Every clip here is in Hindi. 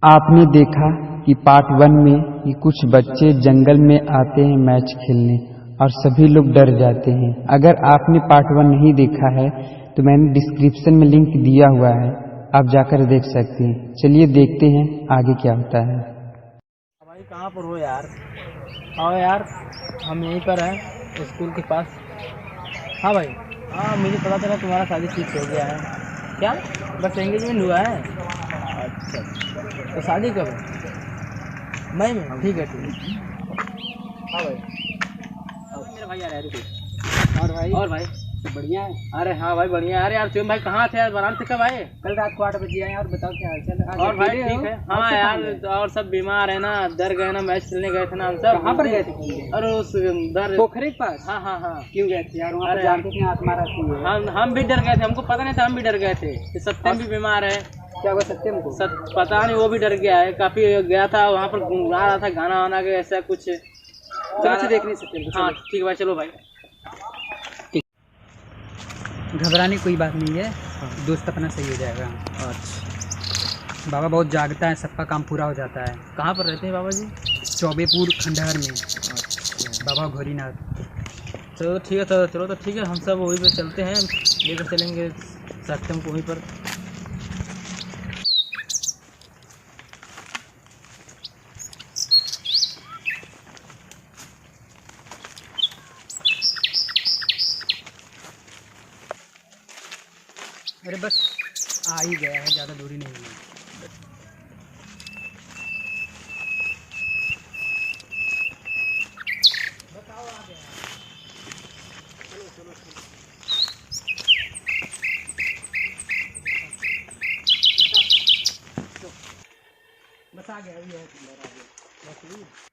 आपने देखा कि पार्ट 1 में कि कुछ बच्चे जंगल में आते हैं मैच खेलने और सभी लोग डर जाते हैं। अगर आपने पार्ट 1 नहीं देखा है तो मैंने डिस्क्रिप्शन में लिंक दिया हुआ है, आप जाकर देख सकते हैं। चलिए देखते हैं आगे क्या होता है। भाई कहाँ पर हो यार? आओ यार, हम यहीं पर हैं स्कूल के पास। हाँ भाई, हाँ मुझे पता चला तुम्हारा शादी फिक्स हो गया है। क्या? बस एंगेजमेंट हुआ है? अच्छा, तो शादी कब है? मई में? ठीक है ठीक है। हाँ भाई, मेरा भाई आ रहा है, रुको। और भाई बढ़िया है? अरे हाँ भाई बढ़िया है। अरे यार तुम भाई कहाँ थे यार? बनारस से कब आए? कल रात को 8 बजे आए। और बताओ क्या हाल चाल है? और भाई ठीक है। हाँ यार, और सब बीमार है ना, डर गए ना, मैच खेलने गए थे ना हम सब। कहाँ पर गए थे? अरे उस उधर पोखरे के पास। हाँ हाँ हाँ। क्यों गए थे यार? वहाँ पर जानते थे आत्मा रहती है। हम भी डर गए थे, हमको पता नहीं था, हम भी डर गए थे। सत्यम भी बीमार है। क्या हुआ सत्यम को? पता नहीं, वो भी डर गया है, काफी गया था वहाँ पर, गुनगुना रहा था गाना वाना के, ऐसा कुछ। चलो देख नहीं सकते। हाँ ठीक है भाई, चलो भाई। घबराने कोई बात नहीं है, दोस्त अपना सही हो जाएगा। अच्छा, बाबा बहुत जागता है, सबका काम पूरा हो जाता है। कहाँ पर रहते हैं बाबा जी? चौबेपुर खंडहर में। अच्छा, बाबा घोरीनाथ। चलो ठीक है, चलो तो ठीक है, हम सब वहीं पर चलते हैं, लेकर चलेंगे सत्यम को वहीं पर। अरे बस आ ही गया है, ज़्यादा दूरी नहीं है। बस आ गया, अभी है अंदर, आ गया बस।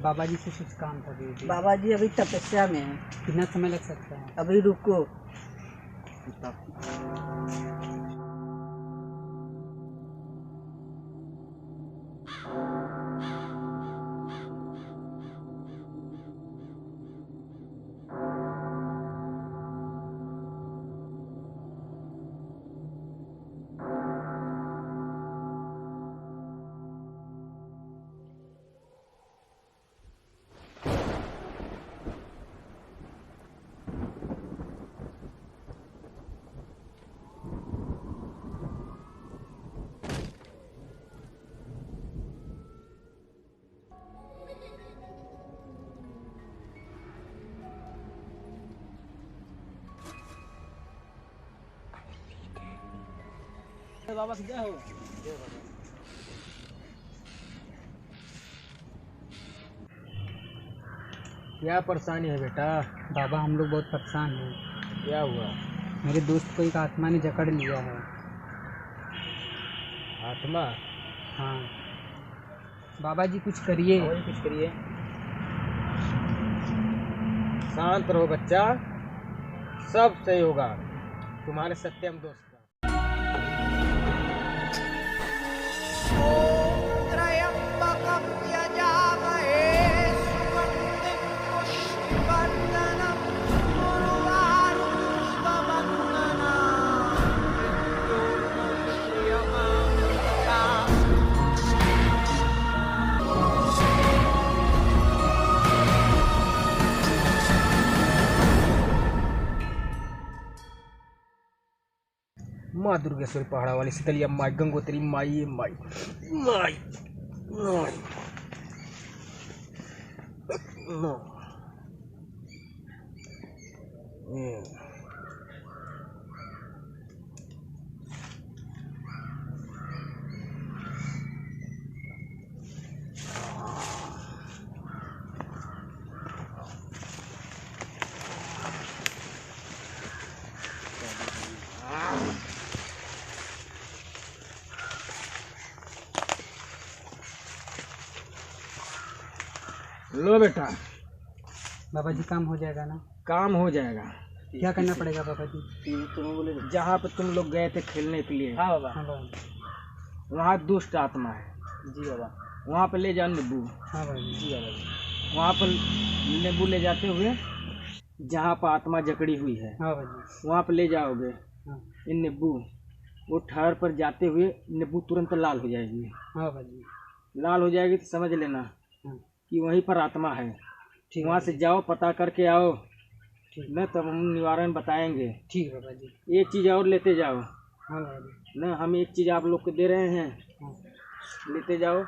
बाबा जी से कुछ काम था दीदी। बाबा जी अभी तपस्या में है। कितना समय लग सकता है? अभी रुको। बाबा से जय हो। क्या परेशानी है बेटा? बाबा हम लोग बहुत परेशान हैं। क्या हुआ? मेरे दोस्त को एक आत्मा ने जकड़ लिया है। आत्मा? हाँ बाबा जी कुछ करिए। बाबा जी कुछ करिए। शांत रहो बच्चा, सब सही होगा। तुम्हारे सत्यम दोस्त का। माँ दुर्गेश्वरी पहाड़ा वाली शीतलिया माई गंगोत्री माई माई माई माई नो। लो बेटा, बाबा जी काम हो जाएगा ना? काम हो जाएगा। क्या करना पड़ेगा बाबा जी? जहाँ पे तुम लोग गए थे खेलने के लिए, हाँ बाबा। हाँ बाबा। वहाँ दुष्ट आत्मा है। जी बाबा। वहाँ पे ले जाओ नींबू। हाँ बाबा जी बाबा। वहाँ पर नींबू ले जाते हुए जहाँ पर आत्मा जकड़ी हुई है, हाँ बाबा जी। वहाँ पे ले जाओगे हाँ ये नींबू। वो ठहर पर जाते हुए नींबू तुरंत लाल हो जाएगी। हाँ बाबा जी। लाल हो जाएगी तो समझ लेना हाँ कि वहीं पर आत्मा है। ठीक। वहाँ से जाओ, पता करके आओ, ठीक न तब हम निवारण बताएंगे। ठीक बाबा जी। एक चीज़ और लेते जाओ हाँ बाबा जी। न, हम एक चीज़ आप लोग को दे रहे हैं, हाँ लेते जाओ।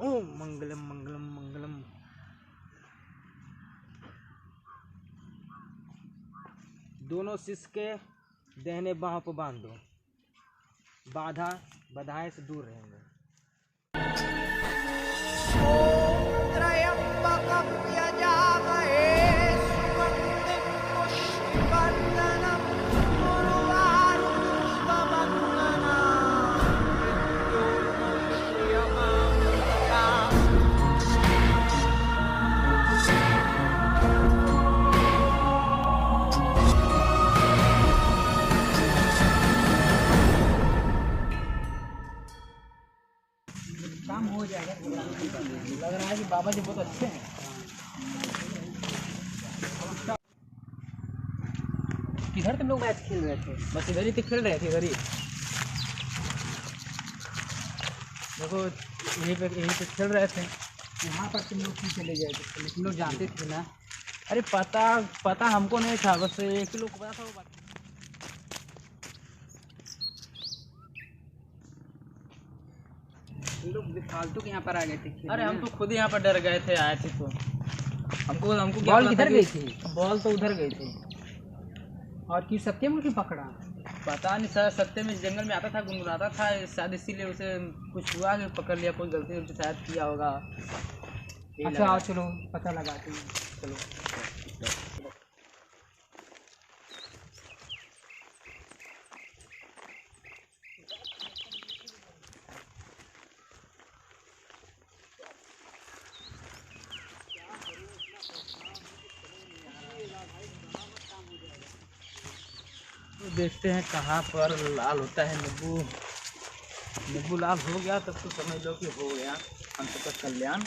ओम मंगलम मंगलम मंगलम। दोनों शिष्य के दाहिने बाहों पर बांध दो, बाधा बधाए से दूर रहेंगे। काम हो जाएगा। लग रहा है कि बाबा जी बहुत अच्छे हैं। किधर तुम लोग मैच खेल रहे थे? बस इधर ही तो खेल रहे थे, इधर ही। देखो यहीं पे खेल रहे थे। वहाँ पर तुम लोग क्यों चले गए थे? तुम लोग जानते थे ना? अरे पता हमको नहीं था, बस एक ही लोग को पता था वो बात। तुम लोग फालतू के यहाँ पर आ गए थे खेलने अरे हम ना? तो खुद यहाँ पर डर गए थे, आए थे तो हमको क्या बॉल पता किधर था गई कि- थी? बॉल तो उधर गई थी। और क्यों सत्यम को क्यों पकड़ा? पता नहीं सर, सत्य में इस जंगल में आता था, गुनगुनाता था शायद, इसीलिए उसे कुछ हुआ कि पकड़ लिया, कोई गलती उनसे शायद किया होगा। यही अच्छा लगा। आओ चलो पता लगाते हैं। चलो। तो देखते हैं कहाँ पर लाल होता है नींबू। नींबू लाल हो गया तब तो समझ लो कि हो गया हम सबका कल्याण।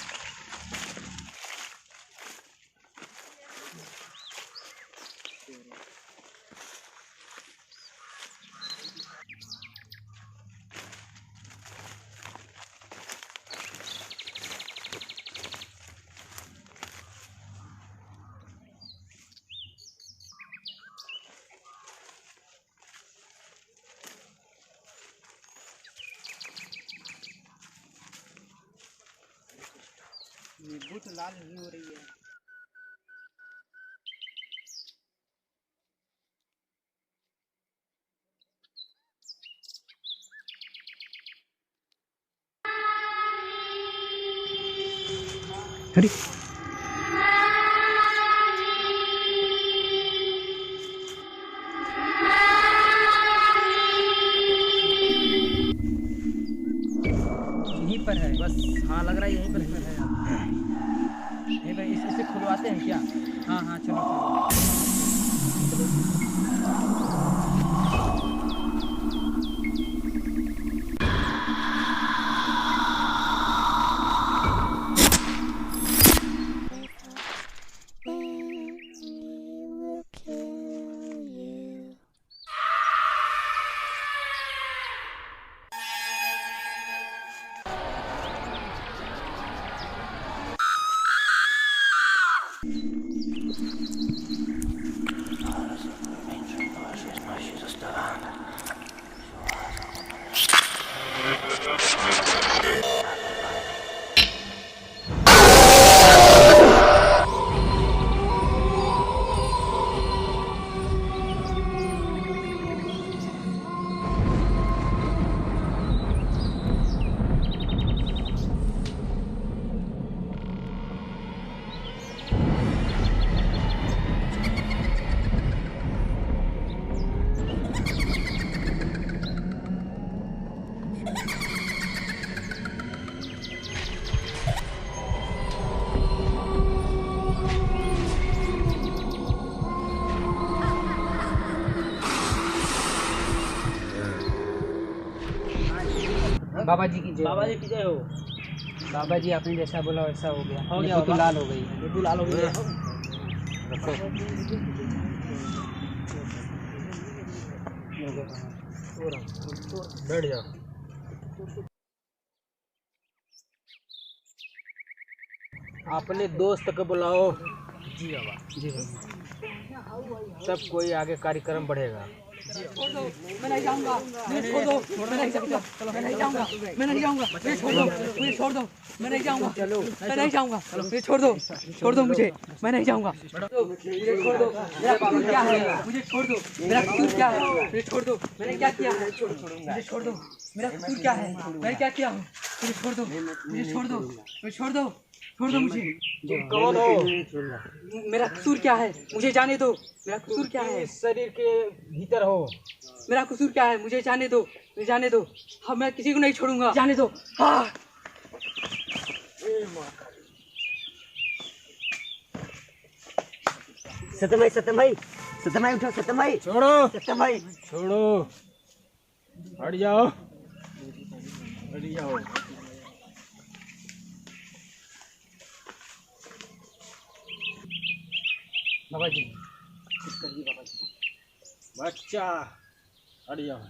नींबू तो लाल नहीं हो रही है। अरे यहीं पर है। बस हाँ लग रहा है यहीं पर है। यहीं पर इसे खुलवाते हैं क्या? हाँ हाँ चलो चलो। बाबा जी की जय। बाबा जी की जय हो। बाबा जी आपने जैसा बोला वैसा हो गया। हो गया नींबू तो बाबा। लाल हो गई है। नींबू लाल हो गई है। रखो। बैठ जाओ। अपने दोस्त को बुलाओ। जी बाबा। जी बाबा। सब कोई आगे कार्यक्रम बढ़ेगा। मैं नहीं जाऊंगा, मुझे छोड़ दो, मैं नहीं जाऊंगा, मैं नहीं जाऊंगा, मैं नहीं जाऊंगा, मुझे छोड़ दो, मुझे छोड़ दो, मैं नहीं जाऊंगा, मैं नहीं जाऊंगा, मुझे छोड़ दो मुझे, मैं नहीं जाऊंगा, मुझे छोड़ दो, मेरा कसूर क्या है, मुझे छोड़ दो, मेरा कसूर क्या है, मुझे छोड़ दो, मैंने क्या किया है, मुझे छोड़ दो, मेरा कसूर क्या है, मैंने क्या किया हूँ, मुझे छोड़ दो, मुझे छोड़ दो, मुझे छोड़ दो, छोड़ दो मुझे। कौन हो? मेरा कसूर क्या है, मुझे जाने दो, मेरा कसूर क्या है, इस शरीर के भीतर हो। मेरा कसूर क्या है, मुझे जाने दो, मुझे जाने दो, हाँ मैं किसी को नहीं छोड़ूंगा, जाने दो, हाँ। सत्यम भाई उठो, सत्यम भाई, छोड़ो सत्यम भाई, छोड़ो, हट जाओ, हट जाओ। बाबा जी कुछ करिए बाबा जी। बच्चा हट जाओ।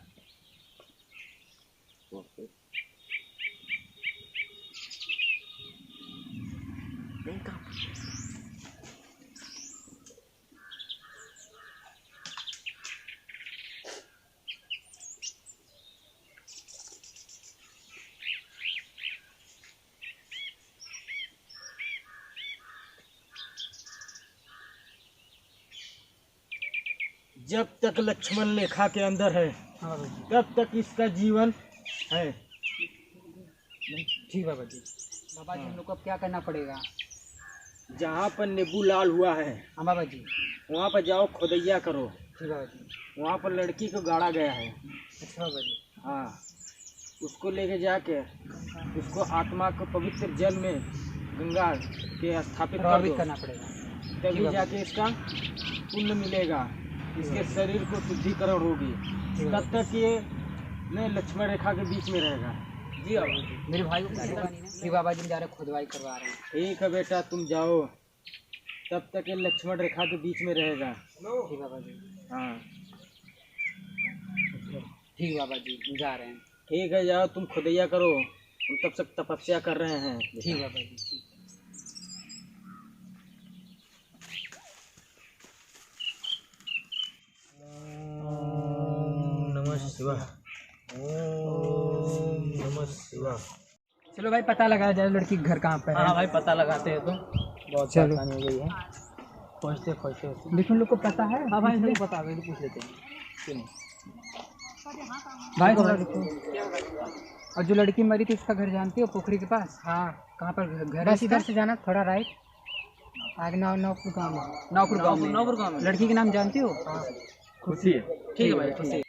जब तक लक्ष्मण लेखा के अंदर है हाँ बाबा जी। तब तक इसका जीवन है। ठीक बाबा जी। बाबा जी हम लोग को अब क्या करना पड़ेगा? जहाँ पर नींबू लाल हुआ है हाँ बाबा जी। वहाँ पर जाओ, खोदैया करो। ठीक बाबा जी। वहाँ पर लड़की को गाड़ा गया है। अच्छा बाबा जी। हाँ, उसको लेके जाके उसको आत्मा को पवित्र जल में गंगा के स्थापित कर प्रभावित दो, करना पड़ेगा। तभी जाके इसका पुण्य मिलेगा, इसके शरीर को शुद्धिकरण होगी। तब तक ये नहीं लक्ष्मण रेखा के बीच में रहेगा। जी बाबा जी। मेरे भाई को कुछ होगा नहीं ना? जी बाबा जी हम जा रहे खुदवाई करवा रहे हैं। ठीक है बेटा, तुम जाओ, तब तक ये लक्ष्मण रेखा के बीच में रहेगा। ठीक बाबा जी। हाँ ठीक बाबा जी हम जा रहे हैं। ठीक है, जाओ तुम खुदैया करो, हम तब तक तपस्या कर रहे हैं। ठीक बाबा जी। ठीक। ओम नमः शिवाय, ओम नमः शिवाय। चलो भाई पता लगाया जाए लड़की का घर कहाँ पर है। हाँ भाई पता लगाते हैं तो बहुत चलो। आसानी हो गई है। खोजते खोजते देखो उन लोग को पता है। हाँ भाई नहीं पता अभी तो पूछ लेते हैं क्यों नहीं। भाई थोड़ा रुको। और जो लड़की मरी थी उसका घर जानते हो पोखरी के पास? हाँ। कहाँ पर घर है? बस इधर से जाना थोड़ा राइट आगे नौपुर गाँव में। नौपुर गाँव में लड़की के नाम जानते हो? हाँ। खुशी है। ठीक है भाई खुशी।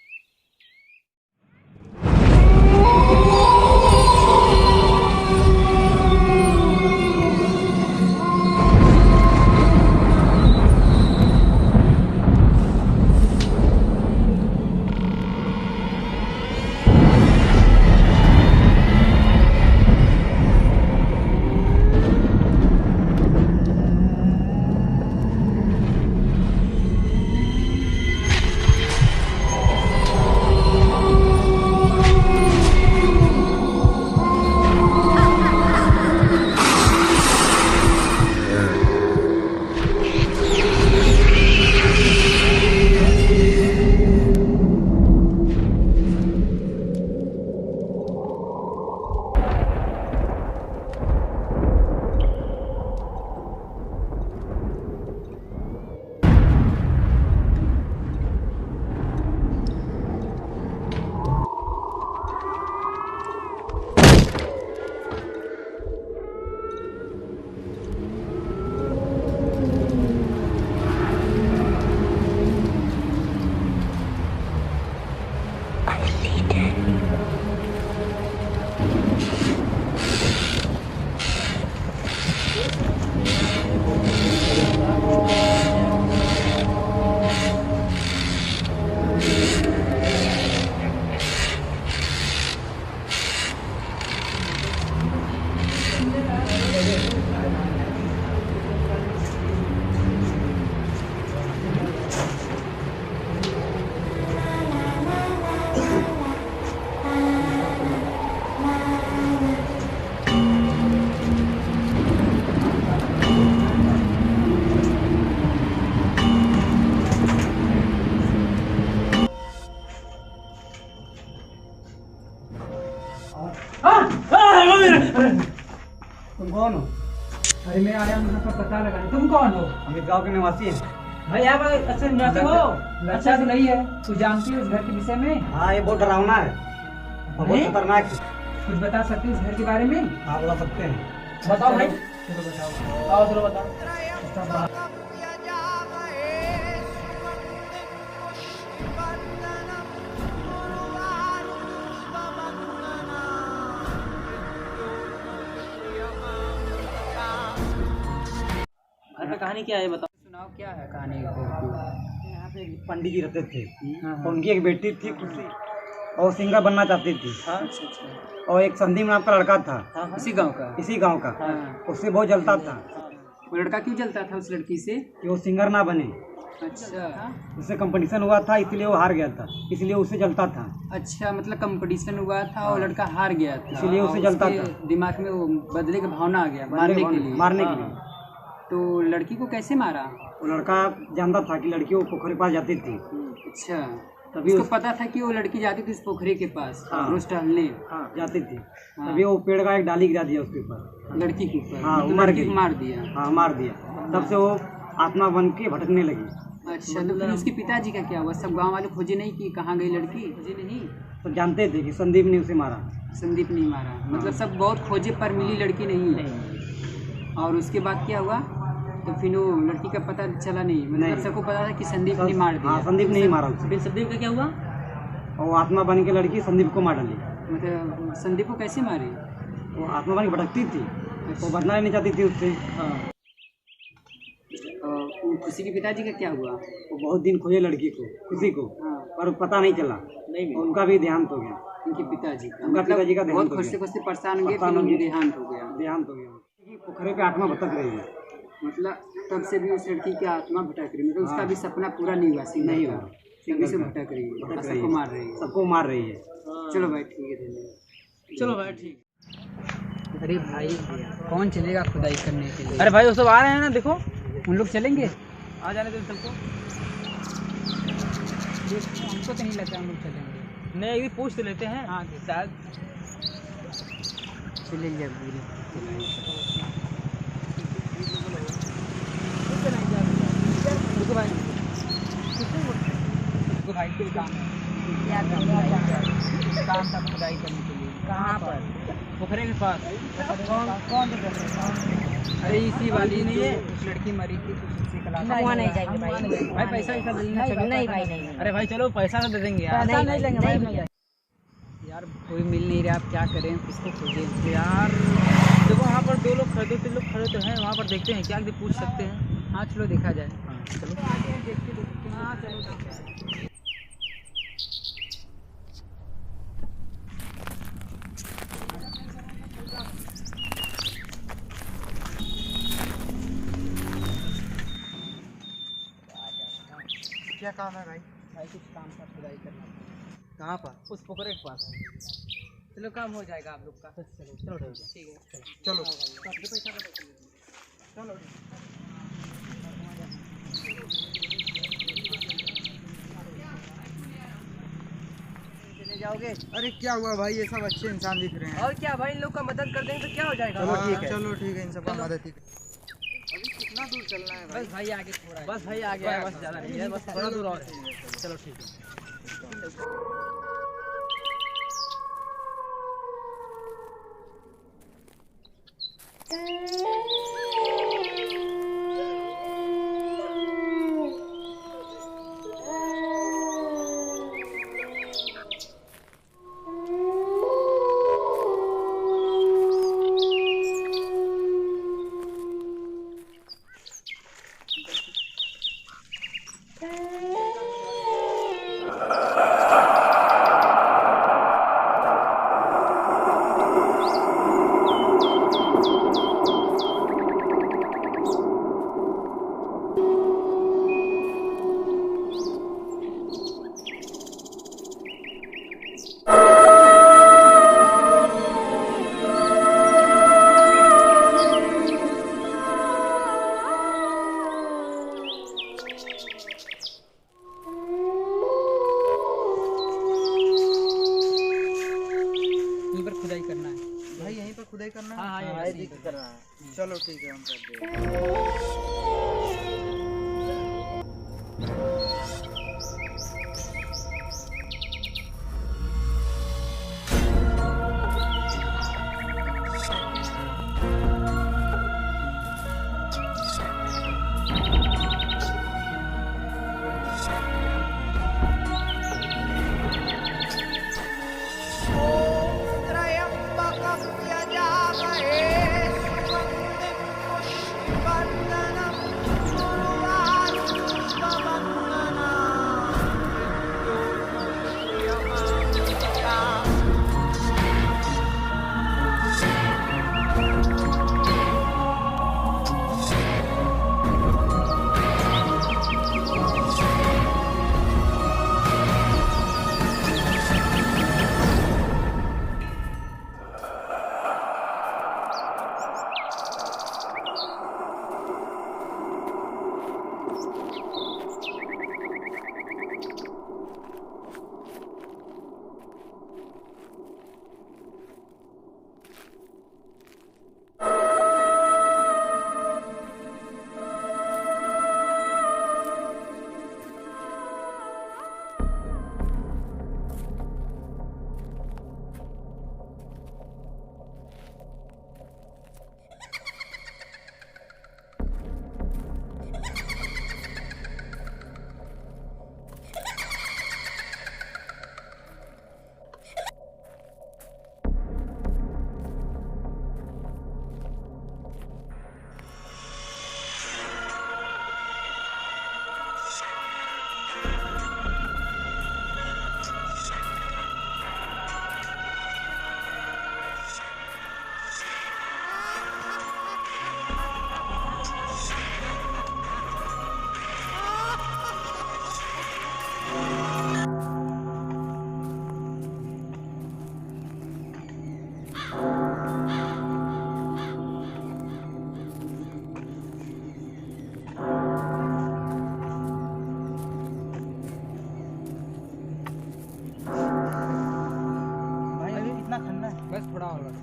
तुम कौन हो? अरे मैं आया हूँ यहाँ का पता लगाने। तुम कौन हो? हम इस गाँव के निवासी हैं। भाई आप अच्छा निवासी हो? अच्छा तो नहीं है। तू जानती है इस घर के विषय में? हाँ ये बहुत डरावना है और बहुत खतरनाक है। कुछ बता सकते हो इस घर के बारे में? हाँ बता सकते हैं। बताओ भाई। चलो बताओ। आओ चलो बताओ। घर पे कहानी क्या है बताओ। सुनाओ क्या है कहानी? यहाँ पे एक पंडित जी रहते थे हाँ, और उनकी एक बेटी थी खुशी और सिंगर बनना चाहती थी। अच्छा अच्छा। और एक संदीप नाम का लड़का था इसी गांव का? इसी गांव का। हाँ। उससे बहुत जलता था वो लड़का क्यों जलता था उस लड़की से? कि वो सिंगर ना बने। अच्छा उससे कंपटीशन हुआ था इसलिए वो हार गया था, इसलिए उससे जलता था। अच्छा, मतलब कंपटीशन हुआ था और लड़का हार गया था, इसीलिए उसे और जलता उसके था। दिमाग में वो बदले का भावना आ गया मारने के लिए। मारने के लिए। तो लड़की को कैसे मारा? वो लड़का जानता था कि लड़की वो पोखर के पास जाती थी। अच्छा, तभी उसको पता था कि वो लड़की जाती थी उस पोखरी के पास रोज टहलने। हाँ जाती थी। तभी वो पेड़ का एक डाली गिरा दिया उसके ऊपर, लड़की के ऊपर। हाँ, मतलब मर लड़की गई। को मार दिया। हाँ मार दिया। तब से वो आत्मा बन के भटकने लगी। अच्छा, तो फिर उसके पिताजी का क्या हुआ? सब गांव वाले खोजे नहीं कि कहाँ गई लड़की? खोजे नहीं? तो जानते थे कि संदीप ने उसे मारा। संदीप नहीं मारा, मतलब सब बहुत खोजे पर मिली लड़की नहीं। और उसके बाद क्या हुआ? तो फिर वो लड़की का पता चला नहीं, मतलब सबको पता था कि संदीप ने मार दिया। हाँ संदीप ने ही मारा उसे। फिर संदीप का क्या हुआ? और वो आत्मा बन के लड़की संदीप को मार डाली। मतलब संदीप को कैसे मारे? वो आत्मा बन के भटकती थी, वो बदला लेना चाहती थी उससे। और खुशी के पिताजी का क्या हुआ? वो बहुत दिन खोजे लड़की को, खुशी को, पर पता नहीं चला। नहीं और उनका भी देहांत हो गया। उनके पिताजी का? उनका पिताजी का बहुत देहांत हो खोजते गया। खोजते परेशान हो गए, फिर परेशान हो उनकी गए। देहांत हो गया। देहांत हो गया। पोखरे पे आत्मा भटक रही है। मतलब तब से भी उस लड़की की आत्मा भटक रही, मतलब उसका भी सपना पूरा नहीं हुआ। नहीं हुआ, तभी से भटक रही है, भटक रही सबको है। मार रही है। सबको मार रही है। चलो भाई ठीक है, धन्यवाद। चलो भाई ठीक। अरे भाई कौन चलेगा खुदाई करने के लिए? अरे भाई वो सब आ रहे हैं ना, देखो उन लोग चलेंगे? आ जाने दो सबको। हमको तो नहीं लगता हम लोग चलेंगे। नहीं एक पूछ तो लेते हैं। हाँ शायद ले लिया पूरी। रुको भाई, रुको भाई, कुछ काम है। क्या काम है? काम था खुदाई करने के लिए। कहाँ पर? पोखरे के पास। कौन अरे इसी वाली नहीं है, उस लड़की मरी थी तो उससे कला वहाँ नहीं जाएंगे भाई। भाई पैसा वैसा देना चलो। नहीं भाई नहीं। अरे भाई चलो पैसा तो दे देंगे यार। पैसा नहीं लेंगे भाई। यार कोई मिल नहीं रहा, आप क्या करें, किसको खोजें? यार देखो वहाँ पर 2 लोग खड़े 3 लोग खड़े तो हैं, वहाँ पर देखते हैं क्या पूछ सकते हैं। हाँ चलो देखा जाए। हाँ चलो। हाँ चलो। क्या काम है भाई? भाई कुछ काम था, खुदाई करना था। कहाँ पर? उस पोखरे के पास। चलो काम हो जाएगा आप लोग का। चलो चलो ठीक है चलो। चलो। चले जाओगे? अरे क्या हुआ भाई, ये सब अच्छे इंसान दिख रहे हैं। और क्या भाई, इन लोग का मदद कर देंगे तो क्या हो जाएगा। चलो ठीक है, चलो ठीक है, इन सब का मदद ही। अभी कितना दूर चलना है भाई? बस भाई आगे थोड़ा है। बस भाई आगे है, बस ज़्यादा नहीं है, बस थोड़ा दूर और है। चलो ठीक है। यहीं पर खुदाई करना है। भाई यहीं पर खुदाई करना है? हाँ, हाँ, यहीं यहीं करना है। चलो ठीक है, हम कर देंगे।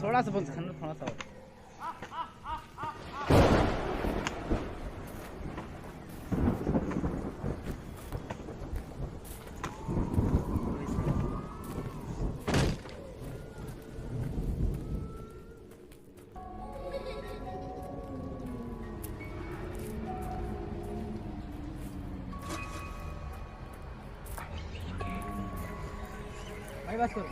थोड़ा सा बंद करना, थोड़ा सा और। भाई बस करो।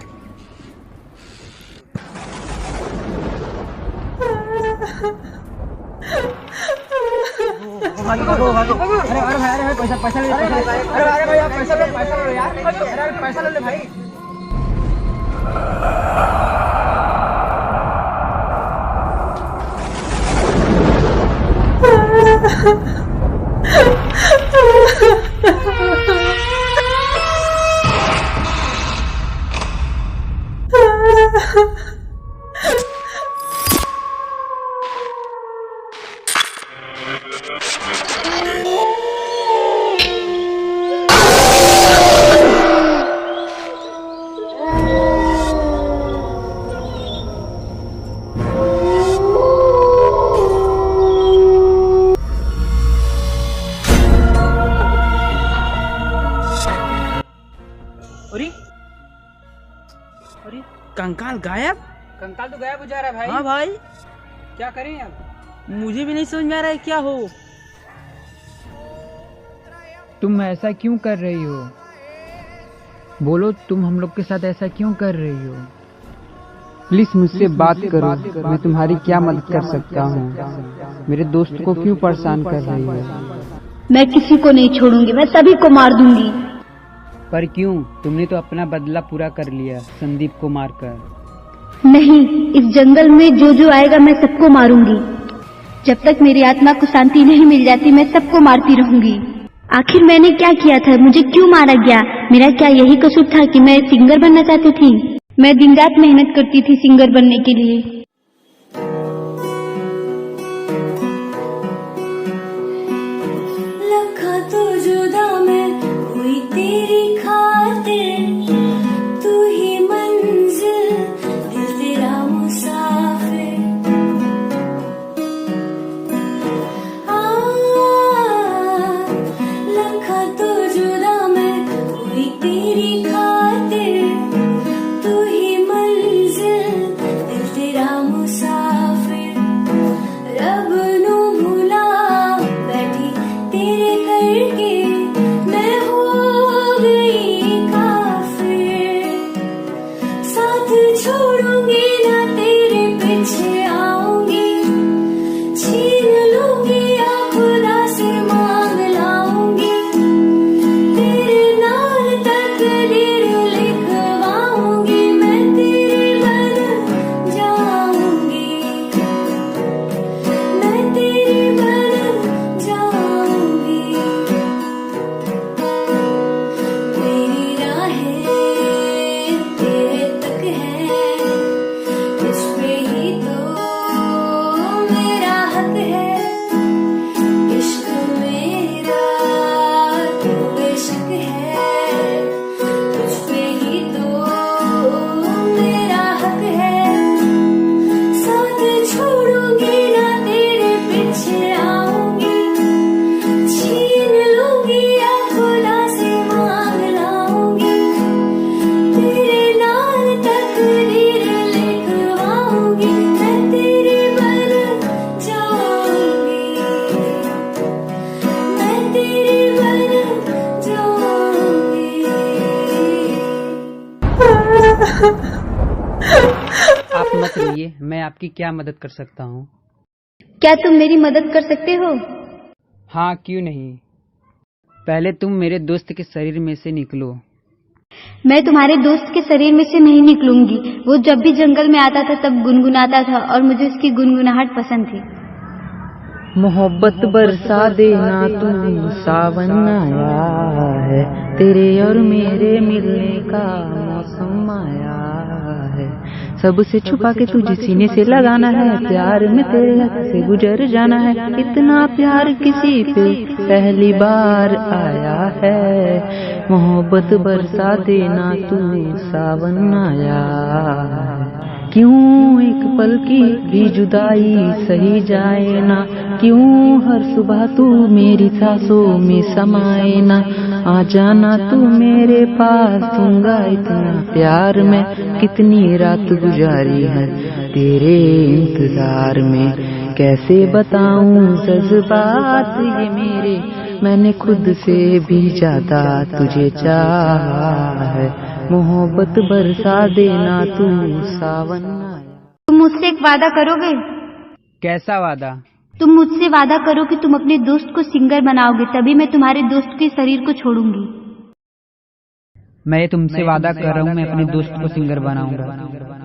अरे भाई पैसा ले, अरे भाई आप पैसा लो यार, अरे पैसा ले भाई। अरे कंकाल गायब। कंकाल तो गायब हो जा रहा है भाई। हाँ भाई, क्या करें अब? मुझे भी नहीं समझ में आ रहा है क्या हो। तुम ऐसा क्यों कर रही हो? बोलो, तुम हम लोग के साथ ऐसा क्यों कर रही हो? प्लीज मुझसे बात करो, मैं तुम्हारी क्या मदद कर सकता हूँ? मेरे दोस्त को क्यों परेशान कर रही हो? मैं किसी को नहीं छोड़ूंगी, मैं सभी को मार दूंगी। पर क्यों? तुमने तो अपना बदला पूरा कर लिया संदीप को मारकर। नहीं, इस जंगल में जो जो आएगा मैं सबको मारूंगी। जब तक मेरी आत्मा को शांति नहीं मिल जाती मैं सबको मारती रहूंगी। आखिर मैंने क्या किया था? मुझे क्यों मारा गया? मेरा क्या यही कसूर था कि मैं सिंगर बनना चाहती थी? मैं दिन रात मेहनत करती थी सिंगर बनने के लिए। लखा तो जुदा मैं हुई तेरी खातिर, तू ही मंजिल दिल तेरा मुसाफिर। लखा तो जुदा मैं हुई तेरी खातिर, तू ही मंजिल दिल तेरा मुसाफिर। रब नू भुला बैठी तेरे करके मैं हो गई काफिर। साथ छोड़ूंगी ना तेरे पीछे आऊंगी, छीन लूंगी या खुदा से मांग लाऊंगी। तेरे नाल तकदीर लिखवाऊंगी, मैं तेरी बन जाऊंगी, मैं तेरी बन जाऊंगी। मेरी राहें तेरे तक है, तुझ पे ही तो मेरा हक है। इश्क मेरा तू बेशक है, तुझ पे ही तो मेरा हक है। साथ छोड़ूंगी ना तेरे पीछे आऊंगी, छीन लूंगी या खुदा से मांग लाऊंगी। तेरे नाल तकदीर लिखवाऊंगी, मैं तेरी बन जाऊंगी, मैं तेरी बन जाऊंगी। आप मत रोइए, मैं आपकी क्या मदद कर सकता हूँ? क्या तुम मेरी मदद कर सकते हो? हाँ, क्यों नहीं। पहले तुम मेरे दोस्त के शरीर में से निकलो। मैं तुम्हारे दोस्त के शरीर में से नहीं निकलूंगी। वो जब भी जंगल में आता था तब गुनगुनाता था और मुझे उसकी गुनगुनाहट पसंद थी। मोहब्बत बरसा देना तू, सावन आया है, तेरे और मेरे मिलने का मौसम आया है। सबसे छुपा के तुझे सीने से लगाना है, प्यार में तेरे हक से गुजर जाना है। इतना प्यार किसी पे पहली बार आया है। मोहब्बत बरसा देना तू, सावन आया है। क्यों एक पल की भी जुदाई सही जाए ना, क्यों हर सुबह तू मेरी सांसों में समाए ना, आ जाना तू मेरे पास, दूंगा इतना प्यार में, कितनी रात गुजारी है तेरे इंतजार में, कैसे बताऊं जज्बात ये मेरे, मैंने खुद से भी ज्यादा तुझे चाहा है, मोहब्बत बरसा देना तू सावन आया। तुम मुझसे एक वादा करोगे? कैसा वादा? तुम मुझसे वादा करो कि तुम अपने दोस्त को सिंगर बनाओगे, तभी मैं तुम्हारे दोस्त के शरीर को छोड़ूंगी। मैं तुमसे वादा कर रहा हूँ, मैं अपने दोस्त को सिंगर बनाऊंगा।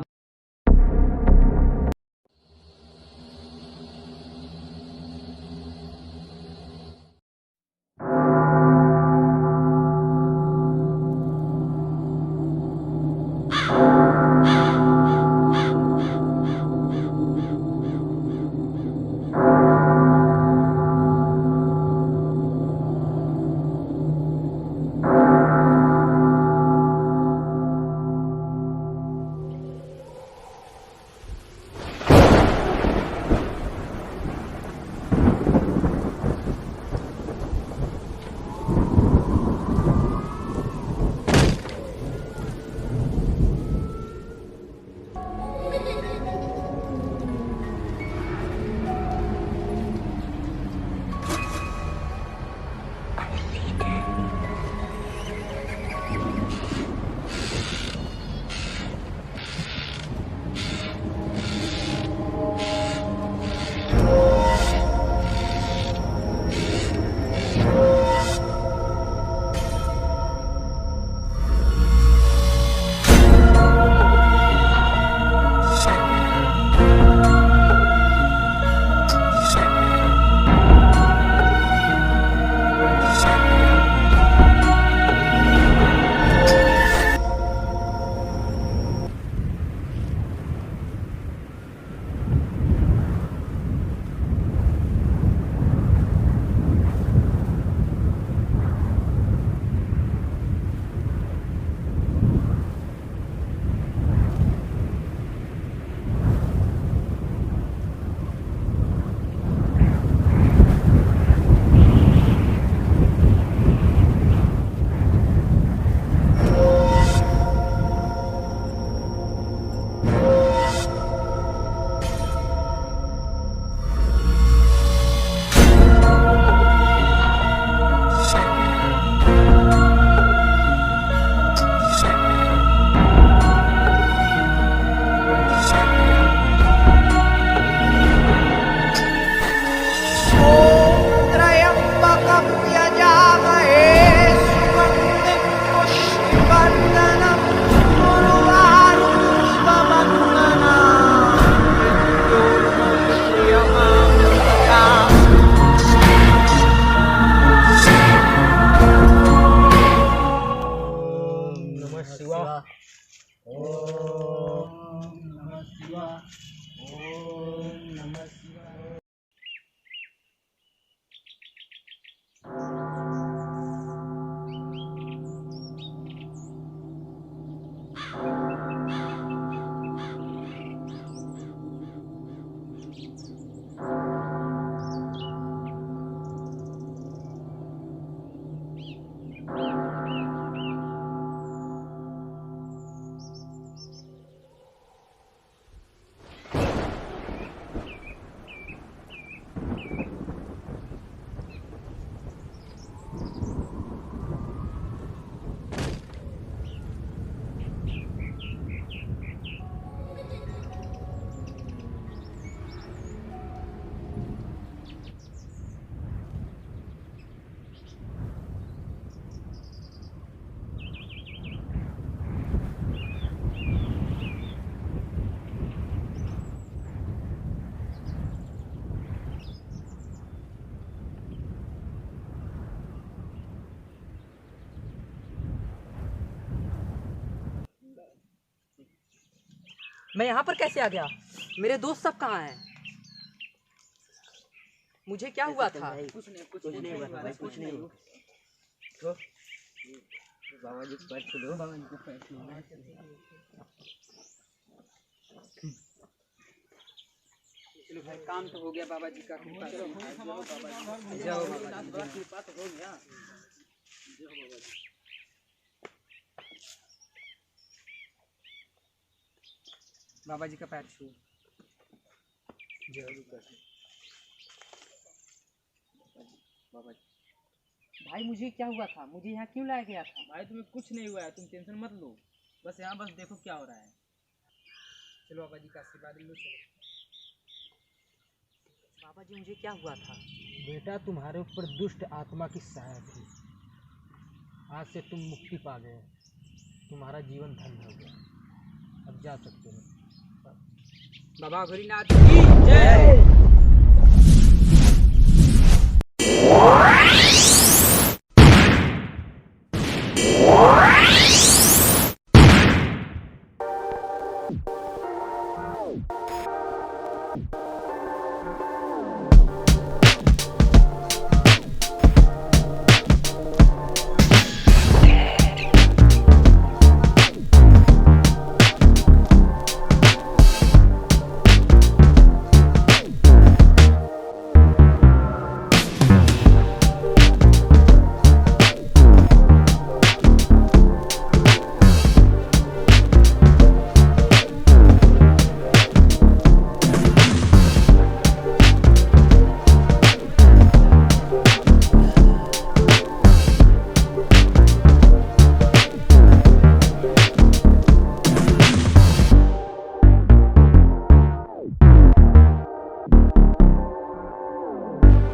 मैं यहाँ पर कैसे आ गया? मेरे दोस्त सब कहाँ हैं? मुझे क्या हुआ था? कुछ नहीं हुआ था, कुछ नहीं हुआ। तो बाबा जी को पैर छू लो। चलो भाई काम तो हो गया बाबा जी का कृपा से। जाओ बाबा जी, कृपा तो हो गया। बाबा जी का पैर छू। बाबा जी, भाई मुझे क्या हुआ था, मुझे यहाँ क्यों लाया गया था? भाई तुम्हें कुछ नहीं हुआ है, तुम टेंशन मत लो। बस यहाँ बस देखो क्या हो रहा है। चलो बाबा जी का आशीर्वाद लो। चलो बाबा जी मुझे क्या हुआ था? बेटा तुम्हारे ऊपर दुष्ट आत्मा की सहाय थी। आज से तुम मुक्ति पा गए, तुम्हारा जीवन धन्य हो गया, अब जा सकते हो। बाबा गौरीनाथ की जय।